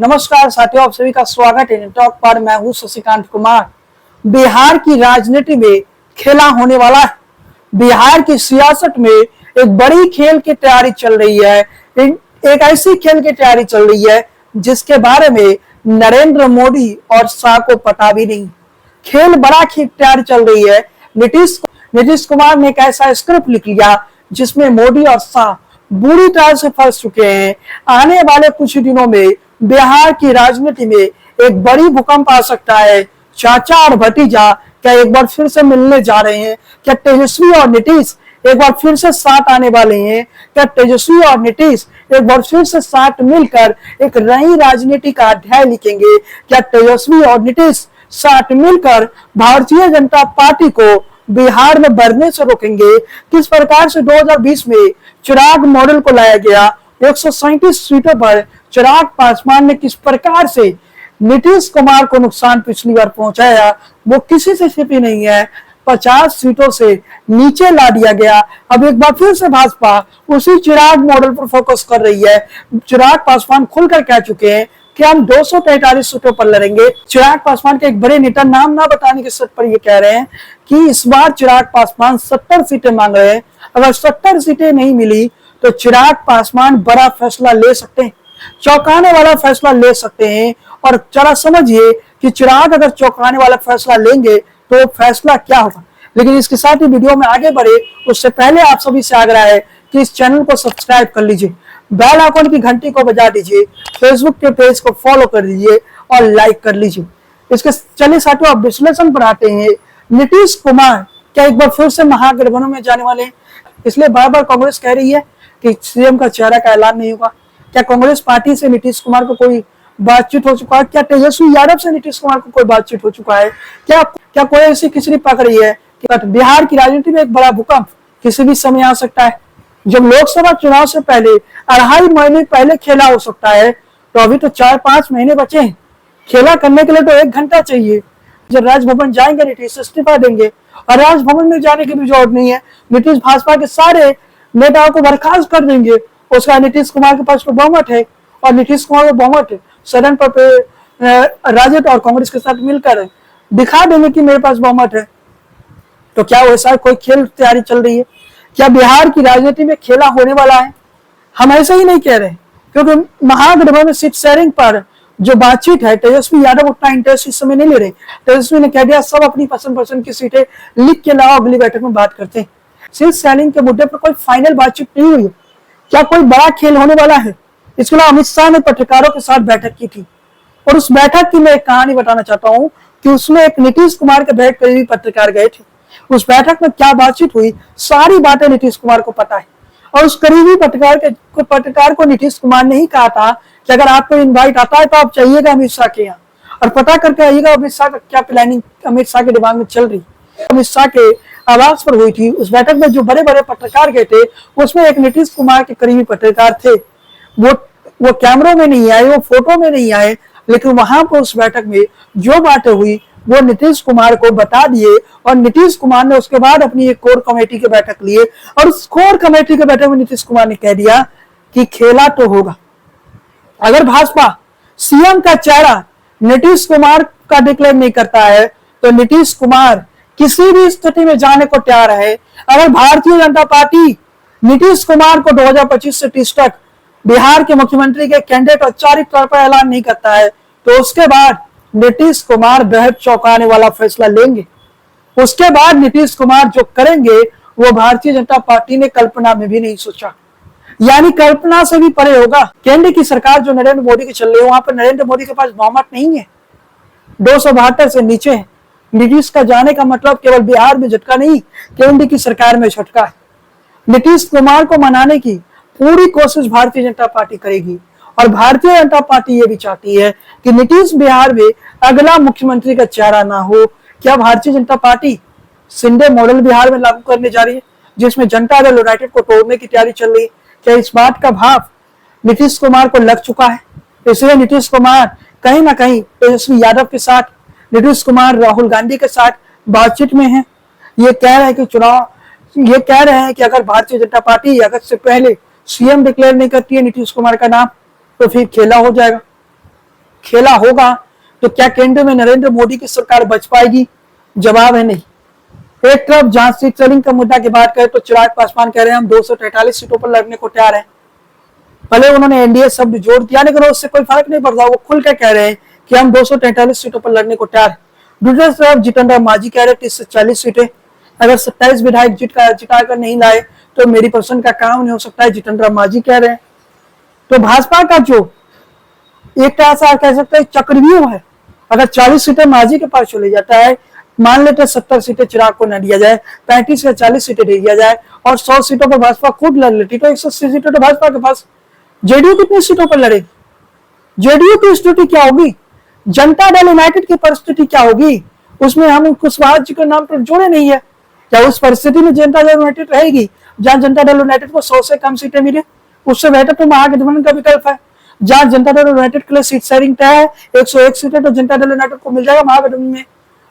नमस्कार साथियों, आप सभी का स्वागत है टॉक पर। मैं हूं शशिकांत कुमार। बिहार की राजनीति में खेला होने वाला है। बिहार की सियासत में एक बड़ी खेल की तैयारी चल रही है। एक ऐसी खेल की तैयारी चल रही है जिसके बारे में नरेंद्र मोदी और शाह को पता भी नहीं। खेल बड़ा की तैयारी चल रही है। नीतीश कुमार ने एक ऐसा स्क्रिप्ट लिख लिया जिसमें मोदी और शाह बुरी तरह से फंस चुके हैं। आने वाले कुछ दिनों में बिहार की राजनीति में एक बड़ी भूकंप आ सकता है। चाचा और भतीजा क्या एक बार फिर से मिलने जा रहे हैं? क्या तेजस्वी और नीतीश एक बार फिर से साथ आने वाले हैं? क्या तेजस्वी और नीतीश एक बार फिर से साथ मिलकर एक नई राजनीति का अध्याय लिखेंगे? क्या तेजस्वी और नीतीश साथ मिलकर भारतीय जनता पार्टी को बिहार में बढ़ने से रोकेंगे? किस प्रकार से 2020 में चिराग मॉडल को लाया गया? 137 सीटों पर चिराग पासवान ने किस प्रकार से नीतीश कुमार को नुकसान पिछली बार पहुंचाया, वो किसी से छिपी नहीं है। 50 सीटों से नीचे ला दिया गया। अब एक बार फिर से भाजपा उसी चिराग मॉडल पर फोकस कर रही है। चिराग पासवान खुलकर कह चुके हैं कि हम 243 सीटों पर लड़ेंगे। चिराग पासवान के एक बड़े नेता नाम ना बताने के शर्त पर ये कह रहे हैं कि इस बार चिराग पासवान 70 सीटें मांग रहे हैं। अगर 70 सीटें नहीं मिली तो चिराग पासवान बड़ा फैसला ले सकते हैं, चौंकाने वाला फैसला ले सकते हैं। और जरा समझिए कि चिराग अगर चौंकाने वाला फैसला लेंगे तो फैसला क्या होगा। लेकिन इसके साथ ही वीडियो में आगे बढ़े उससे पहले आप सभी से आग्रह है कि इस चैनल को सब्सक्राइब कर लीजिए, बेल आइकन की घंटी को बजा दीजिए, फेसबुक के पेज को फॉलो कर लीजिए और लाइक कर लीजिए। इसके चलिए साथियों अब विश्लेषण पर आते हैं। नीतीश कुमार क्या एक बार फिर से महागठबंधन में जाने वाले हैं? इसलिए बार बार कांग्रेस कह रही है कि सीएम का चेहरा का ऐलान नहीं होगा। क्या कांग्रेस पार्टी से नीतीश कुमार को कोई बातचीत हो चुका है? क्या तेजस्वी यादव से नीतीश कुमार को कोई बातचीत हो चुका है? क्या कोई ऐसी खिचड़ी पक रही है कि बिहार की राजनीति में एक बड़ा भूकंप किसी भी समय आ सकता है? जब लोकसभा चुनाव से पहले 2.5 महीने पहले खेला हो सकता है, तो अभी तो 4-5 महीने बचे हैं। खेला करने के लिए तो 1 घंटा चाहिए। जब राजभवन जाएंगे नीतीश इस्तीफा देंगे और राजभवन में जाने की भी जरूरत नहीं है। नीतीश भाजपा के सारे नेताओं को बर्खास्त कर देंगे। उसका नीतीश कुमार के पास तो बहुमत है और नीतीश कुमार को बहुमत सदन पर राजद और कांग्रेस के साथ मिलकर दिखा देंगे कि मेरे पास बहुमत है। तो क्या वैसा कोई खेल तैयारी चल रही है? क्या बिहार की राजनीति में खेला होने वाला है? हम ऐसे ही नहीं कह रहे, क्योंकि महागठबंधन में सीट शेयरिंग पर जो बातचीत है, तेजस्वी यादव उतना इंटरेस्ट इस समय नहीं ले रहे। तेजस्वी ने कह दिया सब अपनी पसंद की सीटें लिख के लाओ, अगली बैठक में बात करते हैं। सीट शेयरिंग के मुद्दे पर कोई फाइनल बातचीत नहीं हुई। क्या कोई बड़ा खेल होने वाला है? इसके अलावा अमित शाह ने पत्रकारों के साथ बैठक की थी और उस बैठक की मैं एक कहानी बताना चाहता हूँ कि उसमें एक नीतीश कुमार के बैठ करीबी पत्रकार गए थे। उस बैठक में क्या बातचीत हुई, सारी बातें नीतीश कुमार को पता है। और उस करीबी पत्रकार को नीतीश कुमार ने ही कहा था कि अगर आपको इनवाइट आता है तो आप चाहिएगा अमित शाह के यहाँ और पता करके आइएगा अमित शाह का क्या प्लानिंग अमित शाह के दिमाग में चल रही। अमित शाह के आवास पर हुई थी। उस बैठक में जो बड़े बड़े पत्रकार गए थे उसमें एक नीतीश कुमार के करीबी पत्रकार थे। वो कैमरों में नहीं आए, वो फोटो में नहीं आए, लेकिन वहां पर उस बैठक में जो बातें हुई वो नीतीश कुमार को बता दिए। और नीतीश कुमार ने उसके बाद अपनी एक कोर कमेटी की बैठक ली और उस कोर कमेटी की बैठक में नीतीश कुमार ने कह दिया कि खेला तो होगा। अगर भाजपा सीएम का चेहरा नीतीश कुमार का डिक्लेयर नहीं करता है तो नीतीश कुमार किसी भी स्थिति में जाने को तैयार है। अगर भारतीय जनता पार्टी नीतीश कुमार को 2025 से 30 तक बिहार के मुख्यमंत्री के कैंडिडेट औपचारिक तौर पर ऐलान नहीं करता है तो उसके बाद नीतीश कुमार बेहद चौंकाने वाला फैसला लेंगे। उसके बाद नीतीश कुमार जो करेंगे वो भारतीय जनता पार्टी ने कल्पना में भी नहीं सोचा, यानी कल्पना से भी परे होगा। केंद्र की सरकार जो नरेंद्र मोदी की चल रही है वहां पर नरेंद्र मोदी के पास बहुमत नहीं है, 272 से नीचे है। नीतीश का जाने का मतलब केवल बिहार में झटका नहीं, केंद्र की सरकार में झटका है। नीतीश कुमार को मनाने की पूरी कोशिश भारतीय जनता पार्टी करेगी और भारतीय जनता पार्टी ये भी चाहती है कि नीतीश बिहार में अगला मुख्यमंत्री का चेहरा ना हो। क्या भारतीय जनता पार्टी शिंदे मॉडल बिहार में लागू करने जा रही है जिसमें जनता दल यूनाइटेड को तोड़ने की तैयारी चल रही है? क्या इस बात का भाव नीतीश कुमार को लग चुका है? इसलिए नीतीश कुमार कहीं ना कहीं तेजस्वी यादव के साथ, नीतीश कुमार राहुल गांधी के साथ बातचीत में है। ये कह रहे हैं कि अगर भारतीय जनता पार्टी अगस्त से पहले सीएम डिक्लेयर नहीं करती है नीतीश कुमार का नाम तो फिर खेला हो जाएगा। खेला होगा तो क्या केंद्र में नरेंद्र मोदी की सरकार बच पाएगी? जवाब है नहीं। एक तरफ जहां सीट शेयरिंग का मुद्दा की बात करें तो चिराग पासवान कह रहे हैं हम 243 सीटों पर लड़ने को तैयार हैं। भले उन्होंने एनडीए शब्द जोड़ दिया लेकिन उससे कोई फर्क नहीं पड़ता। वो खुल के कह रहे हैं कि हम 243 सीटों पर लड़ने को तैयार हैं। दूसरी तरफ जीतन राम मांझी कह रहे 30 से 40 सीटें, अगर 27 विधायक जिताकर नहीं लाए तो मेरी पसंद का काम नहीं हो सकता है, जीतन राम मांझी कह रहे हैं। तो भाजपा का जो एक ऐसा कह सकते हैं चक्रव्यूह है, अगर 40 सीटें मांझी के पास चले जाता है, मान लेते 70 सीटें चिराग को न दिया जाए, 35 या 40 सीटें दे दिया जाए और 100 सीटों पर भाजपा खुद लड़ लेती तो 180 सीटें तो भाजपा के पास। जेडीयू कितनी सीटों पर लड़ेगी? जेडीयू की स्थिति क्या होगी? जनता दल यूनाइटेड की परिस्थिति क्या होगी? उसमें हम कुशवाहा जी का नाम तो जोड़े नहीं है। क्या उस परिस्थिति में जनता दल यूनाइटेड रहेगी जहां जनता दल यूनाइटेड को 100 से कम सीटें मिले? उससे बेहतर तो महागठबंधन का विकल्प है, जहां जनता दल यूनाइटेड के लिए सीट शेयरिंग तय है, 101 सीटें तो जनता दल यूनाइटेड को मिल जाएगा महागठबंधन में।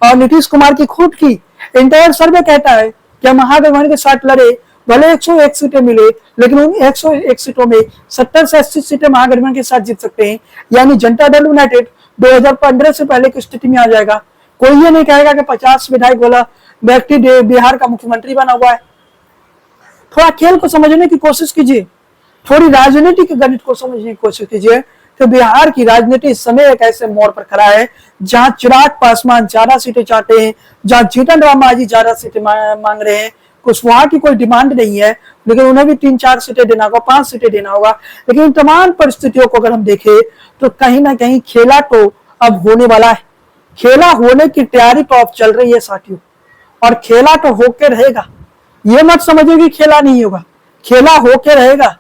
और नीतीश कुमार की खुद की इंटायर सर्वे कहता है कि महागठबंधन के साथ लड़े, भले 101 सीटें मिले लेकिन उन 101 सीटों में 70 से 80 सीटें महागठबंधन के साथ जीत सकते हैं। यानी जनता दल यूनाइटेड 2015 से पहले की स्थिति में आ जाएगा। कोई ये नहीं कहेगा कि 50 विधायक वाला व्यक्ति बिहार का मुख्यमंत्री बना हुआ है। थोड़ा खेल को समझने की कोशिश कीजिए, थोड़ी राजनीति के गणित को समझने की कोशिश कीजिए। तो बिहार की राजनीति इस समय एक ऐसे मोड़ पर खड़ा है जहां चिराग पासवान ज्यादा सीटें चाहते हैं, जहां जीतन राम मांझी ज्यादा सीटें मांग रहे हैं। कुशवाहा की कोई डिमांड नहीं है लेकिन उन्हें भी 3-4 सीटें देना होगा, 5 सीटें देना होगा। लेकिन इन तमाम परिस्थितियों को अगर हम देखें तो कहीं ना कहीं खेला तो अब होने वाला है। खेला होने की तैयारी तो अब चल रही है साथियों, और खेला तो होके रहेगा। ये मत समझिए कि खेला नहीं होगा, खेला होके रहेगा।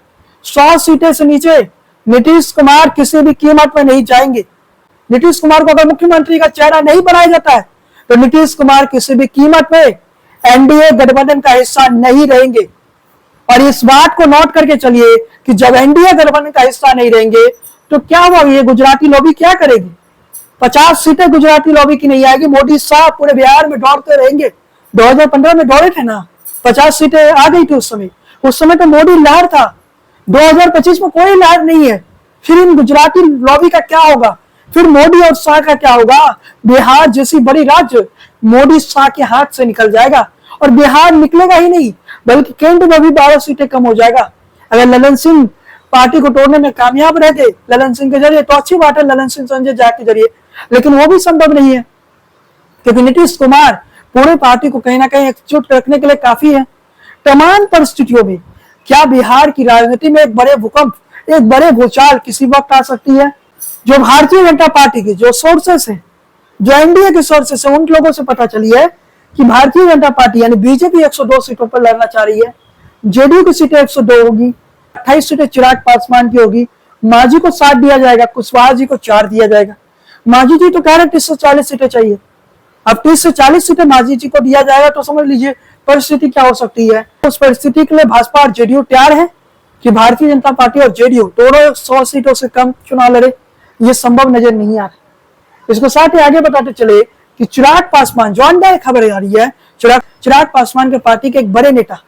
100 सीटें से नीचे नीतीश कुमार किसी भी कीमत में नहीं जाएंगे। नीतीश कुमार को अगर मुख्यमंत्री का चेहरा नहीं बनाया जाता है तो नीतीश कुमार किसी भी कीमत में एनडीए गठबंधन का हिस्सा नहीं रहेंगे। और इस बात को नोट करके चलिए कि जब एनडीए गठबंधन का हिस्सा नहीं रहेंगे तो क्या हुआ, ये गुजराती लॉबी क्या करेगी? 50 सीटें गुजराती लॉबी की नहीं आएगी। मोदी साहब पूरे बिहार में दौड़ते रहेंगे। 2015 में दौड़े थे ना, 50 सीटें आ गई थी उस समय तो मोदी लहर था। 2025 में कोई लहर नहीं है। फिर इन गुजराती लॉबी का क्या होगा? फिर मोदी और शाह का क्या होगा? बिहार जैसी बड़ी राज्य मोदी शाह के हाथ से निकल जाएगा। और बिहार निकलेगा ही नहीं बल्कि केंद्र में भी 12 सीटें कम हो जाएगा। अगर ललन सिंह पार्टी को तोड़ने में कामयाब रह गए ललन सिंह के जरिए तो अच्छी बात है, ललन सिंह संजय झा के जरिए, लेकिन वो भी संभव नहीं है क्योंकि नीतीश कुमार पूरे पार्टी को कहीं ना कहीं एकजुट रखने के लिए काफी है। तमाम परिस्थितियों में क्या बिहार की राजनीति में एक बड़े भूकंप, एक बड़े भूचाल किसी वक्त आ सकती है? जो भारतीय जनता पार्टी की जो सोर्सेस है, जो एनडीए के सोर्सेस है, उन लोगों से पता चली है कि भारतीय जनता पार्टी यानी बीजेपी 102 सीटों पर लड़ना चाह रही है। जेडीयू की सीटें 102 होगी, 28 सीटें चिराग पासवान की होगी, मांझी को 7 दिया जाएगा, कुशवाहा जी को 4 दिया जाएगा। मांझी जी तो कह रहे 30 से 40 सीटें चाहिए। अब 30 से 40 सीटें मांझी जी को दिया जाएगा तो समझ लीजिए परिस्थिति क्या हो सकती है। उस परिस्थिति के लिए भाजपा और जेडीयू तैयार है कि भारतीय जनता पार्टी और जेडीयू दोनों 100 सीटों से कम चुनाव लड़े? ये संभव नजर नहीं आ रहा। इसके साथ ही आगे बताते चले कि चिराग पासवान, जो अंदर खबर आ रही है, चिराग पासवान के पार्टी के एक बड़े नेता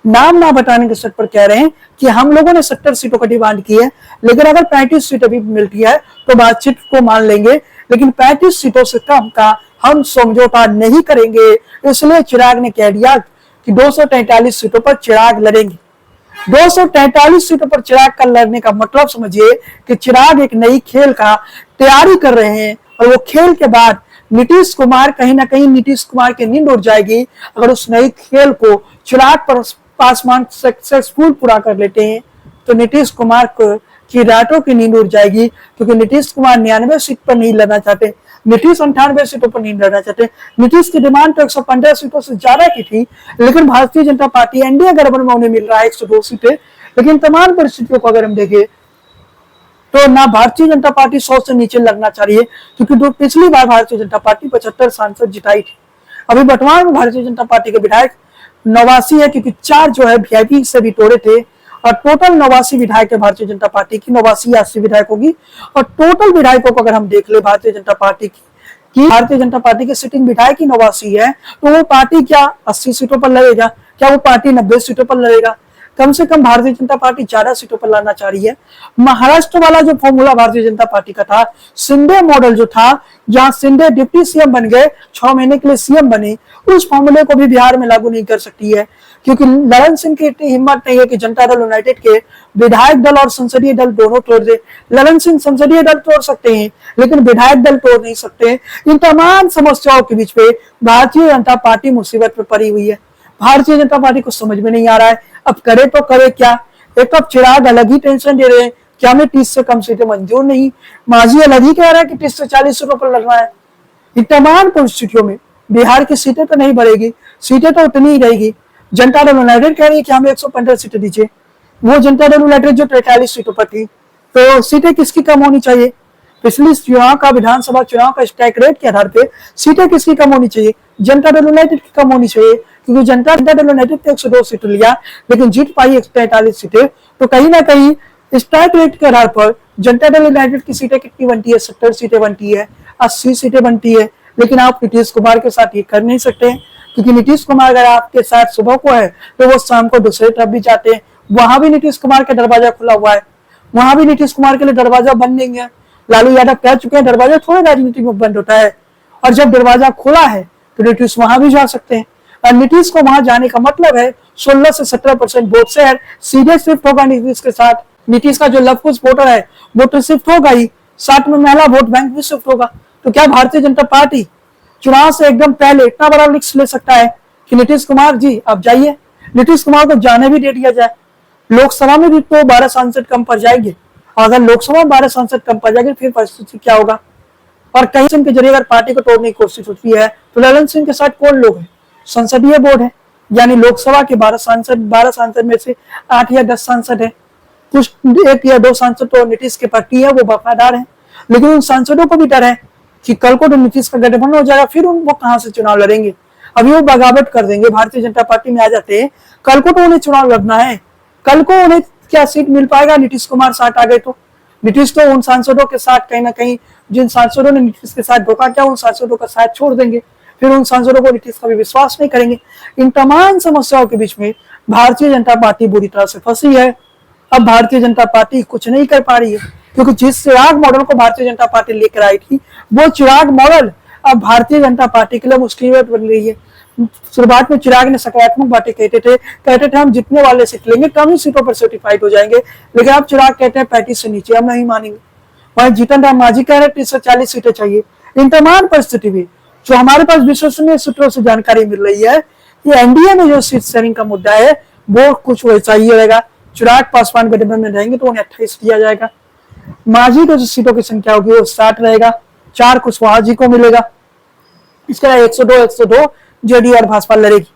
नाम ना बताने के शर्त पर कह रहे हैं कि हम लोगों ने 70 सीटों का डिमांड की है, लेकिन अगर 35 सीटें भी मिलती है तो बातचीत को मान लेंगे, लेकिन 35 सीटों से कम का हम समझौता नहीं करेंगे। इसलिए चिराग ने कह दिया कि 243 सीटों पर चिराग लड़ेंगे। 243 सीटों पर चिराग का लड़ने का मतलब समझिए कि चिराग एक नई खेल का तैयारी कर रहे हैं और वो खेल के बाद नीतीश कुमार कहीं ना कहीं नीतीश कुमार की नींद उड़ जाएगी अगर उस नई खेल को चिराग पासवान सक्सेसफुल पूरा कर लेते हैं तो नीतीश कुमार को की रातों की नींद उड़ जाएगी, क्योंकि नीतीश कुमार 99 सीट पर नहीं लड़ना चाहते, नीतीश 98 सीटों पर नहीं लड़ना चाहते। नीतीश की डिमांड तो 115 सीटों से ज्यादा की थी, लेकिन भारतीय जनता पार्टी एनडीए गठबंधन में उन्हें मिल रहा है 102 सीटें। लेकिन तमाम परिस्थितियों को अगर हम देखें तो ना भारतीय जनता पार्टी 100 से नीचे लगना चाहिए, क्योंकि पिछली बार भारतीय जनता पार्टी 75 सांसद जिताई थी। अभी वर्तमान में भारतीय जनता पार्टी के विधायक 89 है, क्योंकि 4 जो है वीआईपी से भी तोड़े थे, और टोटल 89 विधायक है भारतीय जनता पार्टी की, 89 80 विधायक होगी। और टोटल विधायकों को अगर हम देख ले भारतीय जनता पार्टी की भारतीय जनता पार्टी के सिटिंग विधायक ही 89 है, तो वो पार्टी क्या 80 सीटों पर लड़ेगा? क्या वो पार्टी 90 सीटों पर लड़ेगा? कम से कम भारतीय जनता पार्टी 11 सीटों पर लाना चाह रही है। महाराष्ट्र वाला जो फॉर्मूला भारतीय जनता पार्टी का था, शिंदे मॉडल जो था, जहां शिंदे डिप्टी सीएम बन गए, 6 महीने के लिए सीएम बने, उस फॉर्मूले को भी बिहार में लागू नहीं कर सकती है, क्योंकि ललन सिंह की इतनी हिम्मत नहीं है कि जनता दल यूनाइटेड के विधायक दल और संसदीय दल दोनों तोड़ दे। ललन सिंह संसदीय दल तोड़ सकते हैं, लेकिन विधायक दल तोड़ नहीं सकते। इन तमाम समस्याओं के बीच में भारतीय जनता पार्टी मुसीबत में पड़ी हुई है। भारतीय जनता पार्टी को समझ में नहीं आ रहा है अब करे तो करे क्या। एक अब चिराग अलग ही टेंशन दे रहे हैं कि हमें 30 से कम सीटें मंजूर नहीं, मांझी अलग ही कह रहा है कि 30 से 40 सीटों पर लड़ना है। इन तमाम परिस्थितियों में बिहार की सीटें तो नहीं बढ़ेगी, सीटें तो उतनी ही रहेगी। जनता दल यूनाइटेड कह रही है कि हमें 115 सीटें दीजिए, वो जनता दल यूनाइटेड जो 43 सीटों पर थी, तो सीटें किसकी कम होनी चाहिए? पिछली चुनाव का, विधानसभा चुनाव का स्ट्राइक रेट के आधार पे सीटें किसकी कम होनी चाहिए? जनता दल यूनाइटेड की कम होनी चाहिए, क्योंकि जनता दल यूनाइटेड ने 102 सीटें लिया लेकिन जीत पाई 143 सीटें। तो कहीं ना कहीं स्ट्राइक रेट के आधार पर जनता दल यूनाइटेड की सीटें कितनी बनती है? 70 सीटें बनती है, 80 सीटें बनती है। लेकिन आप नीतीश कुमार के साथ ये कर नहीं सकते, क्योंकि नीतीश कुमार अगर आपके साथ सुबह को है तो वो शाम को दूसरे तरफ भी जाते हैं। वहां भी नीतीश कुमार का दरवाजा खुला हुआ है, वहां भी नीतीश कुमार के लिए दरवाजा बंद नहीं है। लालू यादव कह चुके हैं दरवाजा थोड़े राजनीति में बंद होता है, और जब दरवाजा खुला है तो नीतीश वहां भी जा सकते हैं। और नीतीश को वहां जाने का मतलब है 16 से 17% वोट शेयर सीधे शिफ्ट होगा नीतीश के साथ। नीतीश का जो लवकुश वोटर है वो तो शिफ्ट होगा ही, साथ में महिला वोट बैंक भी शिफ्ट होगा। तो क्या भारतीय जनता पार्टी चुनाव से एकदम पहले इतना बड़ा रिस्क ले सकता है कि नीतीश कुमार जी आप जाइए, नीतीश कुमार को जाने भी दे दिया जाए? लोकसभा में भी तो 12 सांसद कम पड़ जाएंगे, और अगर लोकसभा में 12 सांसद कम पड़ जाएंगे फिर परिस्थिति क्या होगा? और कहीं सिंह के जरिए अगर पार्टी को तोड़ने की कोशिश होती है तो ललन सिंह के साथ कौन लोग हैं? संसदीय बोर्ड है, यानी लोकसभा के 12 सांसद में से 8 या 10 सांसद है। कुछ 1 या 2 सांसद तो नीतीश के पार्टी है, वो वफादार है, लेकिन उन सांसदों को भी डर है कि कल को तो नीतीश का गठबंधन हो जाएगा, फिर वो कहां से चुनाव लड़ेंगे? अभी वो बगावत कर देंगे, भारतीय जनता पार्टी में आ जाते हैं, कल को तो उन्हें चुनाव लड़ना है, कल को उन्हें क्या सीट मिल पाएगा? नीतीश कुमार साथ आ गए तो नीतीश तो उन सांसदों के साथ कहीं ना कहीं, जिन सांसदों ने नीतीश के साथ धोखा किया, उन सांसदों का साथ छोड़ देंगे, फिर उन सांसदों को नीतीश का भी विश्वास नहीं करेंगे। इन तमाम समस्याओं के बीच में भारतीय जनता पार्टी बुरी तरह से फंसी है। अब भारतीय जनता पार्टी कुछ नहीं कर पा रही है, क्योंकि जिस चिराग मॉडल को भारतीय जनता पार्टी लेकर आई थी, वो चिराग मॉडल अब भारतीय जनता पार्टी के लिए मुश्किल बन रही है। शुरुआत में चिराग ने सकारात्मक बातें कहते थे हम जितने वाले सीट लेंगे कम ही सीटों पर सर्टिफाइड हो जाएंगे, लेकिन अब चिराग कहते हैं 35 से नीचे हम नहीं मानेंगे। वहीं जीतन राम मांझी कह रहे 30 से 40 सीटें चाहिए। इन तमाम परिस्थिति में जो हमारे पास विश्वसनीय सूत्रों से जानकारी मिल रही है कि एनडीए में जो सीट शेयरिंग का मुद्दा है वो कुछ वैसा ही रहेगा। चिराग पासवान गठबंधन में रहेंगे तो उन्हें 28 दिया जाएगा, मांझी को जो सीटों की संख्या होगी वो 60 रहेगा, 4 कुशवाहा जी को मिलेगा, इसके अलावा 102 जेडीयू और भाजपा लड़ेगी।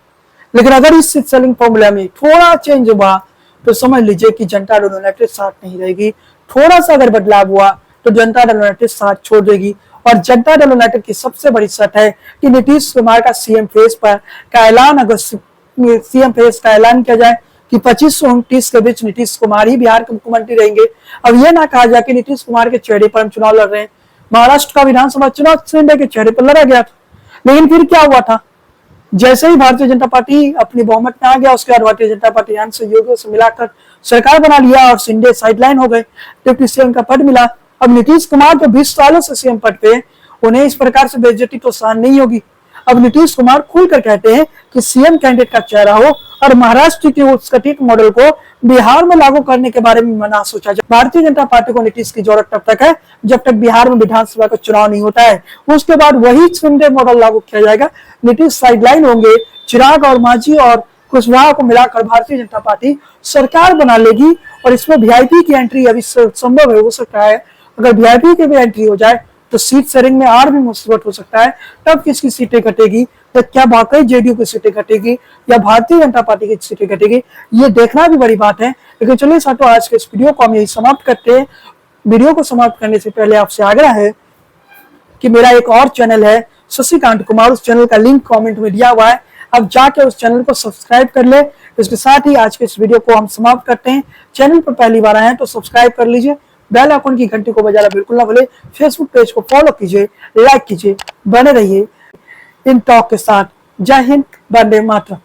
लेकिन अगर इस सीट सेलिंग फॉर्मूला में थोड़ा चेंज हुआ तो समझ लीजिए कि जनता दल यूनाइटेड साथ नहीं रहेगी। थोड़ा सा अगर बदलाव हुआ तो जनता दल यूनाइटेड साथ छोड़ देगी। और जनता दल यूनाइटेड की सबसे बड़ी शर्त है कि नीतीश कुमार का सीएम फेस का ऐलान, अगर सीएम फेस का ऐलान किया जाए कि 25 से 29 के बीच नीतीश कुमार ही बिहार के मुख्यमंत्री रहेंगे। अब यह ना कहा जाए कि नीतीश कुमार के चेहरे पर हम चुनाव लड़ रहे हैं। महाराष्ट्र का विधानसभा चुनाव शिंदे के चेहरे पर लड़ा गया था, लेकिन फिर क्या हुआ था? जैसे ही भारतीय जनता पार्टी अपनी बहुमत में आ गया, उसके बाद भारतीय जनता पार्टी अन्य सहयोगियों से मिलाकर सरकार बना लिया और शिंदे साइडलाइन हो गए, डिप्टी सीएम का पद मिला। अब नीतीश कुमार जो 20 सालों से सीएम पद पे, उन्हें इस प्रकार से बेइज्जती तो सहन नहीं होगी। अब नीतीश कुमार खुलकर कहते हैं कि सीएम कैंडिडेट का चेहरा हो और महाराष्ट्र के उस कथित मॉडल को बिहार में लागू करने के बारे में ना सोचा जाए। भारतीय जनता पार्टी को नीतीश की जरूरत तब तक है जब तक बिहार में विधानसभा का चुनाव नहीं होता है, उसके बाद वही शिंदे मॉडल लागू किया जाएगा। नीतीश साइडलाइन होंगे, चिराग और मांझी और कुशवाहा को मिलाकर भारतीय जनता पार्टी सरकार बना लेगी। और इसमें वीआईपी की एंट्री अभी संभव है, हो सकता है अगर वीआईपी की भी एंट्री हो जाए तो सीट शेयरिंग में और भी मुसीबत हो सकता है। तब किसकी सीटें घटेगी, तो क्या वाकई जेडीयू की सीटें घटेगी या भारतीय जनता पार्टी की सीटें घटेगी, ये देखना भी बड़ी बात है। लेकिन चलिए साथियों, आज के इस वीडियो को हम यही समाप्त करते हैं। वीडियो को समाप्त करने से पहले आपसे आग्रह है कि मेरा एक और चैनल है शशिकांत कुमार, उस चैनल का लिंक कमेंट में दिया हुआ है, अब जाके उस चैनल को सब्सक्राइब कर ले। इसके साथ ही आज के इस वीडियो को हम समाप्त करते हैं। चैनल पर पहली बार आए हैं तो सब्सक्राइब कर लीजिए, बेल आइकन की घंटी को बजाना बिल्कुल ना भूले। फेसबुक पेज को फॉलो कीजिए, लाइक कीजिए, बने रहिए इन टॉक के साथ। जय हिंद, वंदे मातरम।